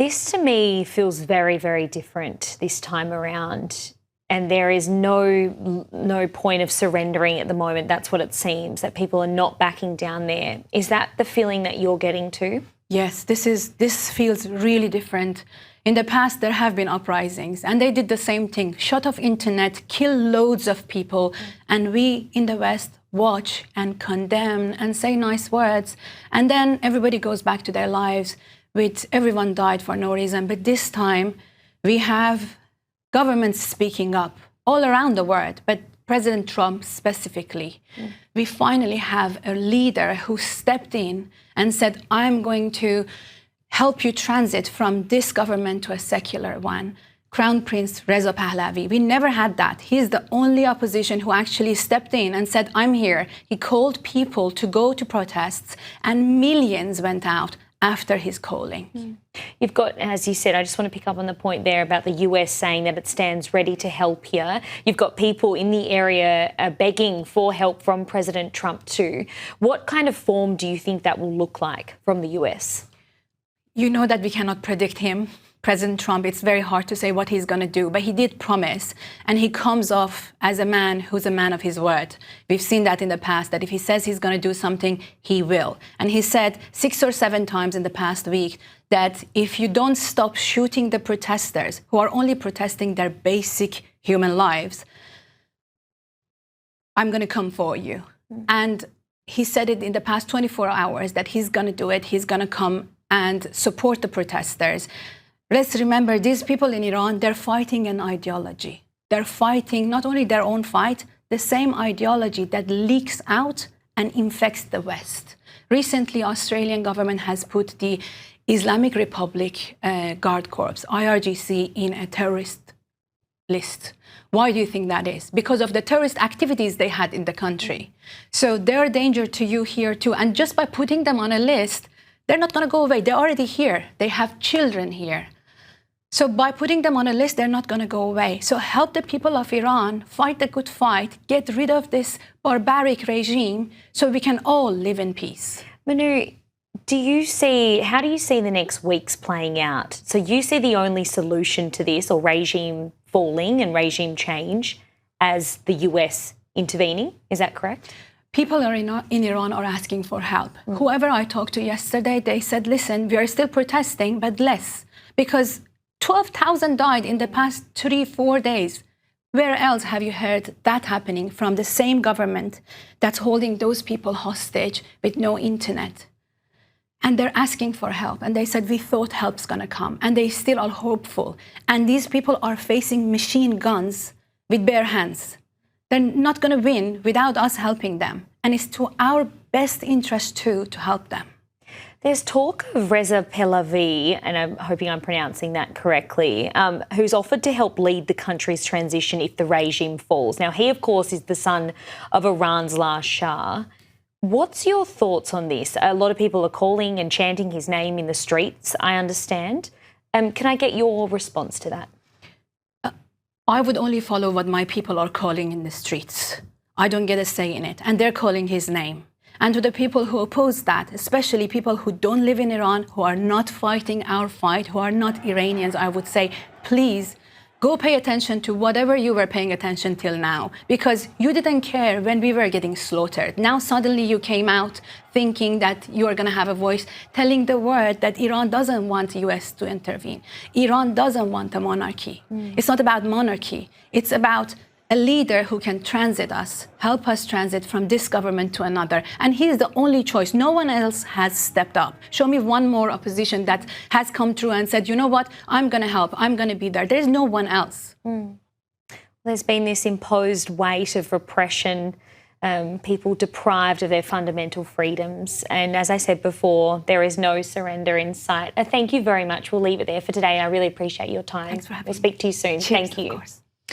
This to me feels very, very different this time around. And there is no point of surrendering at the moment. That's what it seems, that people are not backing down there. Is that the feeling that you're getting too? Yes, this feels really different. In the past, there have been uprisings, and they did the same thing. Shut off internet, kill loads of people, and we in the West watch and condemn and say nice words. And then everybody goes back to their lives with everyone died for no reason. But this time, we have governments speaking up all around the world, but President Trump specifically. We finally have a leader who stepped in and said, I'm going to help you transit from this government to a secular one. Crown Prince Reza Pahlavi. We never had that. He's the only opposition who actually stepped in and said, I'm here. He called people to go to protests, and millions went out after his calling. You've got, as you said, I just want to pick up on the point there about the US saying that it stands ready to help here. You've got people in the area begging for help from President Trump too. What kind of form do you think that will look like from the US? You know that we cannot predict him. President Trump, it's very hard to say what he's going to do, but he did promise, and he comes off as a man who's a man of his word. We've seen that in the past, that if he says he's going to do something, he will. And he said 6 or 7 times in the past week that if you don't stop shooting the protesters who are only protesting their basic human lives, I'm going to come for you. And he said it in the past 24 hours that he's going to do it. He's going to come and support the protesters. Let's remember, these people in Iran, they're fighting an ideology. They're fighting not only their own fight, the same ideology that leaks out and infects the West. Recently, Australian government has put the Islamic Republic Guard Corps, IRGC, in a terrorist list. Why do you think that is? Because of the terrorist activities they had in the country. So they're a danger to you here too. And just by putting them on a list, they're not going to go away. They're already here. They have children here. So by putting them on a list, they're not going to go away. So help the people of Iran fight the good fight, get rid of this barbaric regime so we can all live in peace. Minoo, how do you see the next weeks playing out? So you see the only solution to this, or regime falling and regime change, as the US intervening. Is that correct? People in Iran are asking for help. Whoever I talked to yesterday, they said, listen, we are still protesting, but less. Because 12,000 died in the past 3-4 days. Where else have you heard that happening from the same government that's holding those people hostage with no internet? And they're asking for help. And they said, we thought help's going to come. And they still are hopeful. And these people are facing machine guns with bare hands. They're not going to win without us helping them. And it's to our best interest, too, to help them. There's talk of Reza Pahlavi, and I'm hoping I'm pronouncing that correctly, who's offered to help lead the country's transition if the regime falls. Now, he, of course, is the son of Iran's last Shah. What's your thoughts on this? A lot of people are calling and chanting his name in the streets, I understand. Can I get your response to that? I would only follow what my people are calling in the streets. I don't get a say in it, and they're calling his name. And to the people who oppose that, especially people who don't live in Iran, who are not fighting our fight, who are not Iranians, I would say, please go pay attention to whatever you were paying attention till now, because you didn't care when we were getting slaughtered. Now suddenly you came out thinking that you are going to have a voice telling the world that Iran doesn't want the US to intervene. Iran doesn't want a monarchy. It's not about monarchy. It's about a leader who can transit us, help us transit from this government to another. And he is the only choice. No one else has stepped up. Show me one more opposition that has come through and said, you know what, I'm going to help, I'm going to be there. There's no one else. There's been this imposed weight of repression, people deprived of their fundamental freedoms. And as I said before, there is no surrender in sight. Thank you very much. We'll leave it there for today. I really appreciate your time. Thanks for having me. We'll speak to you soon. Cheers, Thank you. Of course.